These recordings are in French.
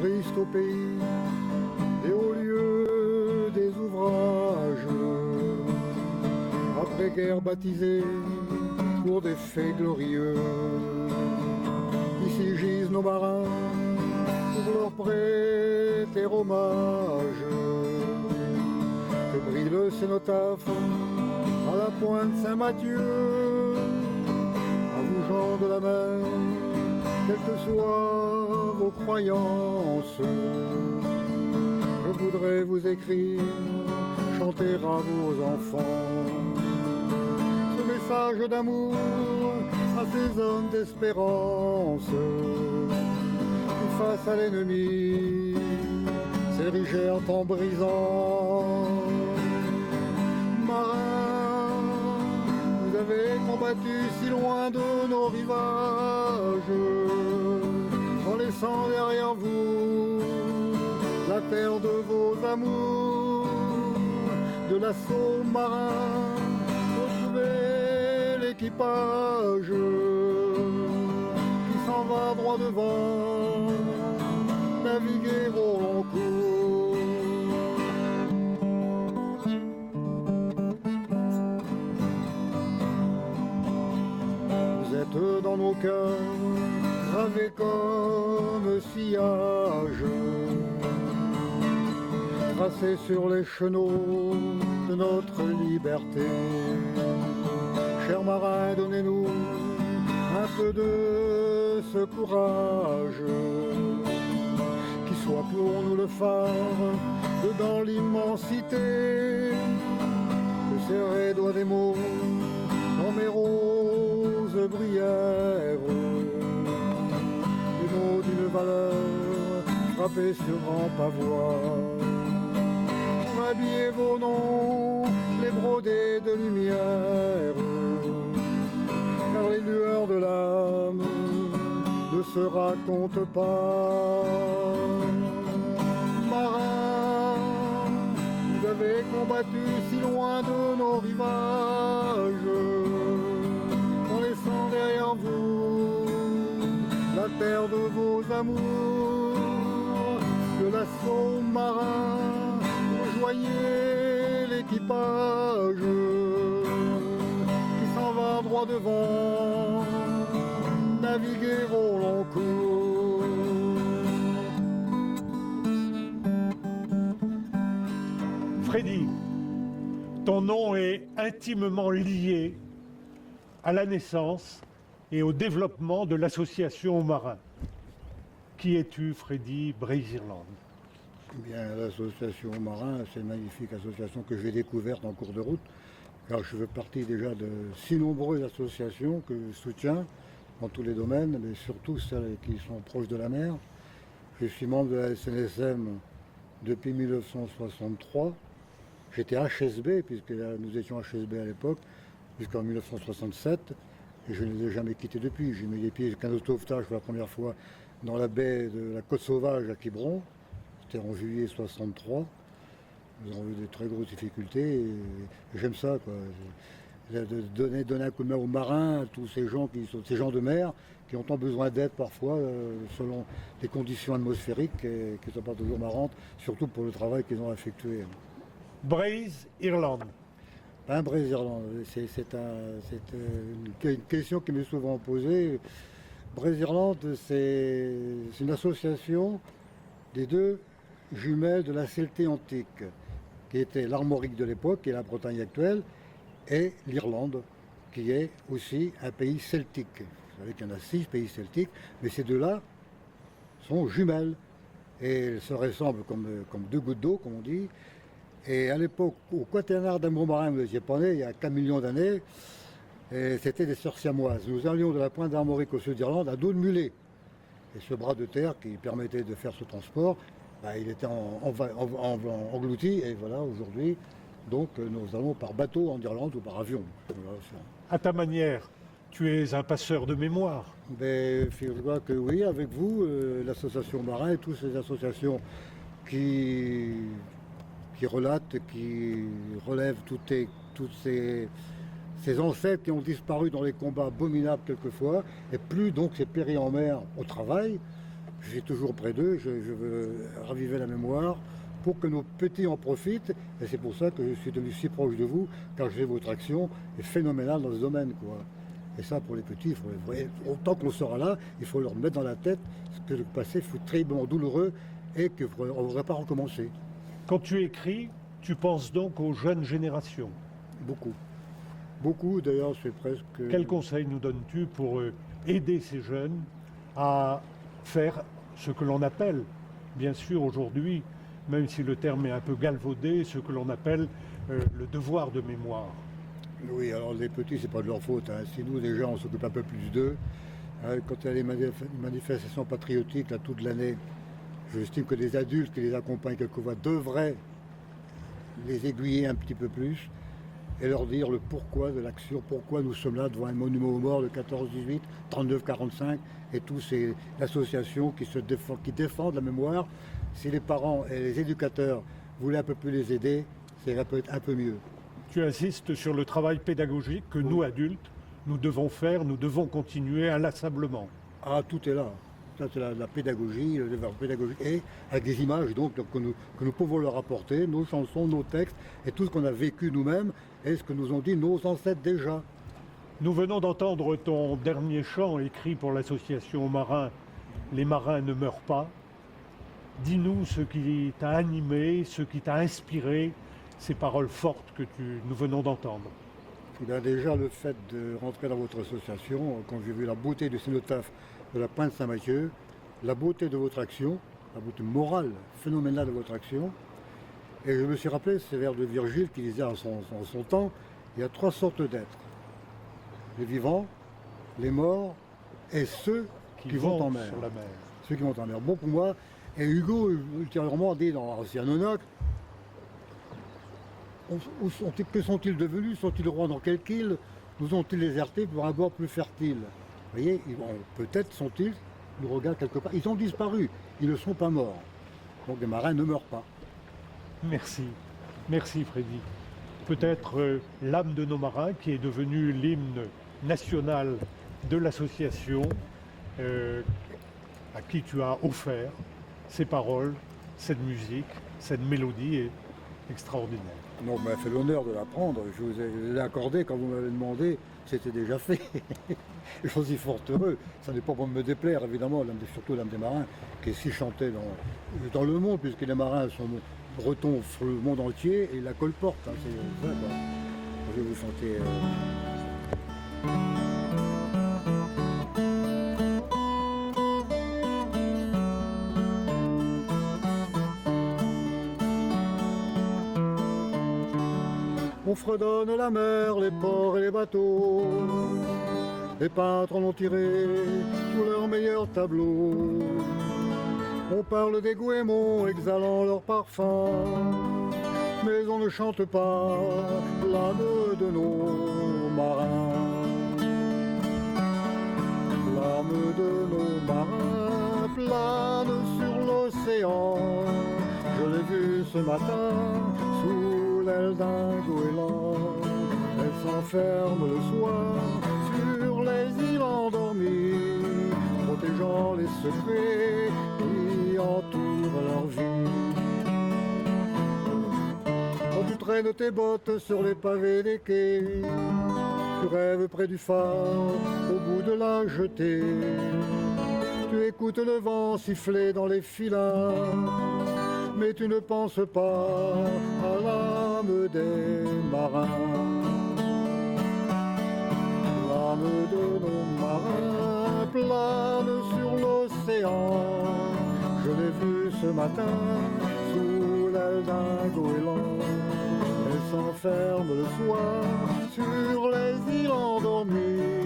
fleuristes au pays des hauts lieux, des ouvrages, après-guerre baptisés pour des faits glorieux. Ici gisent nos marins pour leur prêter hommage. Que brillent le cénotaphe à la pointe Saint-Mathieu. À vous gens de la mer, quelles que soient vos croyances, je voudrais vous écrire, chanter à vos enfants ce message d'amour à ces hommes d'espérance qui face à l'ennemi s'érigèrent en brisant. Marins, vous avez combattu si loin de nos rivages, en laissant derrière vous la terre de vos amours, de l'assaut marin, retrouvez l'équipage qui s'en va droit devant, naviguer au long cours. Vous êtes dans nos cœurs, gravés comme sillage, tracés sur les chenaux de notre liberté. Chers marins, donnez-nous un peu de ce courage, qui soit pour nous le phare de dans l'immensité. Je serrai doigt des mots dans mes roses brières, des mots d'une valeur frappés sur grand pavois. Pour habiller vos noms, les brodés de lumière, car les lueurs de l'âme ne se racontent pas. Marins, vous avez combattu si loin de nos rivages, en laissant derrière vous la terre de vos amours, de l'assaut marin, rejoignez l'équipage qui s'en va droit devant, naviguer au long cours. Freddy, ton nom est intimement lié à la naissance et au développement de l'association Marins. Qui es-tu, Freddy Brésil-Irlande? Eh bien, l'association Marin, c'est une magnifique association que j'ai découverte en cours de route, car je fais partie déjà de si nombreuses associations que je soutiens dans tous les domaines, mais surtout celles qui sont proches de la mer. Je suis membre de la SNSM depuis 1963. J'étais HSB, puisque nous étions HSB à l'époque, jusqu'en 1967, et je ne les ai jamais quittés depuis. J'ai mis les pieds canot de sauvetage pour la première fois dans la baie de la Côte Sauvage à Quiberon. C'était en juillet 63. Nous avons eu de très grosses difficultés et j'aime ça, quoi. De donner un coup de main aux marins, à tous ces gens ces gens de mer qui ont tant besoin d'aide parfois selon les conditions atmosphériques et qui ne sont pas toujours marrantes, surtout pour le travail qu'ils ont effectué. Brésil-Irlande. Ben, Brésil-Irlande, c'est une question qui m'est souvent posée. Brésil-Irlande, c'est une association des deux jumelles de la Celté antique, qui était l'Armorique de l'époque, qui est la Bretagne actuelle, et l'Irlande, qui est aussi un pays celtique. Vous savez qu'il y en a 6 pays celtiques, mais ces deux-là sont jumelles. Et elles se ressemblent comme deux gouttes d'eau, comme on dit. Et à l'époque, au quaternary d'amour marin, vous n'étiez pas né, il y a 4 millions d'années, c'était des sœurs siamoises. Nous allions de la pointe d'Armorique au sud d'Irlande à dos de mulet. Et ce bras de terre qui permettait de faire ce transport, il était englouti. Et voilà, aujourd'hui, donc nous allons par bateau en Irlande ou par avion. Voilà, à ta manière, tu es un passeur de mémoire. Figure-toi que oui, avec vous, l'association Marin et toutes ces associations qui relatent, qui relèvent toutes ces ancêtres qui ont disparu dans les combats abominables quelquefois, et plus donc ces péris en mer au travail, je suis toujours près d'eux, je veux raviver la mémoire pour que nos petits en profitent. Et c'est pour ça que je suis devenu si proche de vous, car je sais votre action est phénoménale dans ce domaine, quoi. Et ça, pour les petits, autant qu'on sera là, il faut leur mettre dans la tête que le passé fut terriblement douloureux et qu'on ne voudrait pas recommencer. Quand tu écris, tu penses donc aux jeunes générations. Beaucoup. Beaucoup, d'ailleurs, c'est presque... Quel conseil nous donnes-tu pour aider ces jeunes à faire ce que l'on appelle, bien sûr aujourd'hui, même si le terme est un peu galvaudé, ce que l'on appelle le devoir de mémoire? Oui, alors les petits, c'est pas de leur faute. Hein. Si nous, déjà, on s'occupe un peu plus d'eux, hein, quand il y a les manifestations patriotiques là, toute l'année, j'estime que les adultes qui les accompagnent quelquefois devraient les aiguiller un petit peu plus et leur dire le pourquoi de l'action, pourquoi nous sommes là devant un monument aux morts de 14-18, 39-45 et toutes ces associations qui défendent la mémoire. Si les parents et les éducateurs voulaient un peu plus les aider, ça peut être un peu mieux. Tu insistes sur le travail pédagogique que nous, adultes, nous devons faire, nous devons continuer inlassablement. Ah, tout est là. Ça, c'est la pédagogie, le devoir pédagogique, et avec des images donc, que nous pouvons leur apporter, nos chansons, nos textes, et tout ce qu'on a vécu nous-mêmes, et ce que nous ont dit nos ancêtres déjà. Nous venons d'entendre ton dernier chant écrit pour l'association Marins, Les Marins ne meurent pas. Dis-nous ce qui t'a animé, ce qui t'a inspiré, ces paroles fortes que nous venons d'entendre. Déjà, le fait de rentrer dans votre association, quand j'ai vu la beauté du cénotaphe de la Pointe Saint-Mathieu, la beauté de votre action, la beauté morale, phénoménale de votre action, et je me suis rappelé ces vers de Virgile qui disait en son temps, il y a 3 sortes d'êtres. Les vivants, les morts et ceux qui vont en mer. Sur la mer. Ceux qui vont en mer. Bon pour moi, et Hugo ultérieurement dit dans Oceanonoc, que sont-ils devenus? Sont-ils rois dans quelle île? Nous ont-ils désertés pour un bord plus fertile? Vous voyez, peut-être sont-ils, nous regardent quelque part. Ils ont disparu, ils ne sont pas morts. Donc les marins ne meurent pas. Merci. Merci Freddy. Peut-être l'âme de nos marins qui est devenue l'hymne national de l'association à qui tu as offert ces paroles, cette musique, cette mélodie est extraordinaire. Non, m'a fait l'honneur de l'apprendre. Je vous l'ai accordé quand vous m'avez demandé, c'était déjà fait. Je suis fort heureux. Ça n'est pas pour me déplaire, évidemment, surtout l'âme des marins, qui est si chantée dans le monde, puisque les marins sont bretons sur le monde entier et la colportent. Hein, c'est ça, quoi. Je vais vous chanter. On fredonne la mer, les ports et les bateaux. Les peintres en ont tiré tous leurs meilleurs tableaux. On parle des goémons exhalant leur parfum, mais on ne chante pas l'âme de nos marins. L'âme de nos marins plane sur l'océan. Je l'ai vue ce matin sous l'aile d'un goéland. Elle s'enferme le soir sur les îles endormies, protégeant les secrets qui entourent leur vie. Quand tu traînes tes bottes sur les pavés des quais, tu rêves près du phare, au bout de la jetée. Tu écoutes le vent siffler dans les filins, mais tu ne penses pas à l'âme des marins. L'âme de nos marins plane sur l'océan. Je l'ai vue ce matin sous l'aile d'un goéland. Elle s'enferme le soir sur les îles endormies,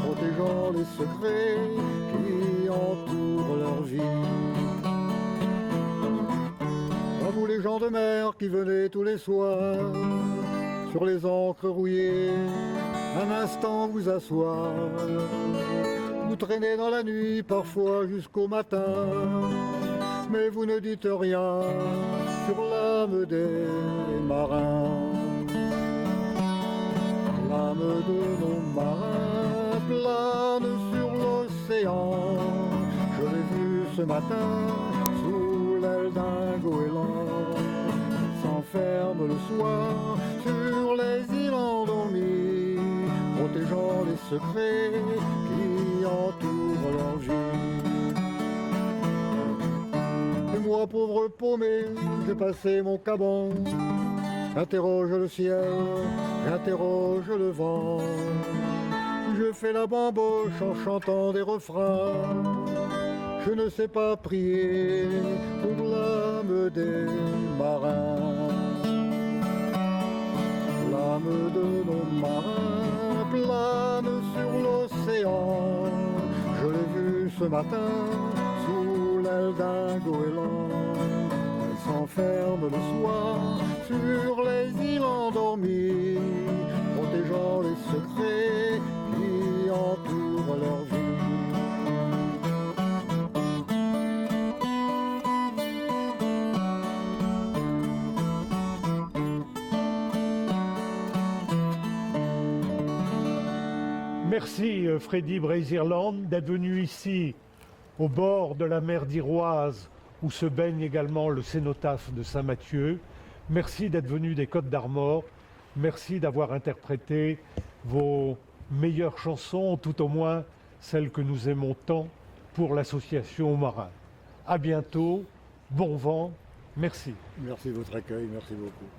protégeant les secrets qui entourent leur vie. À vous les gens de mer qui venaient tous les soirs sur les ancres rouillées, un instant vous asseoir. Vous traînez dans la nuit, parfois jusqu'au matin, mais vous ne dites rien sur l'âme des marins. L'âme de nos marins plane sur l'océan. Je l'ai vue ce ce matin sous l'aile d'un goéland. S'enferme le soir sur les îles endormies, protégeant les secrets qui entourent leur vie. Et moi, pauvre paumé, j'ai passé mon caban. J'interroge le ciel, j'interroge le vent. Je fais la bamboche en chantant des refrains. Je ne sais pas prier pour l'âme des marins. L'âme de nos marins plane sur l'océan. Je l'ai vue ce matin sous l'aile d'un goéland. Elle s'enferme le soir sur les îles endormies, protégeant les secrets qui entourent leur vie. Merci Freddy Brazier-Land d'être venu ici au bord de la mer d'Iroise où se baigne également le cénotaphe de Saint-Mathieu. Merci d'être venu des Côtes d'Armor. Merci d'avoir interprété vos meilleures chansons, tout au moins celles que nous aimons tant pour l'association Marins. À bientôt, bon vent, merci. Merci de votre accueil, merci beaucoup.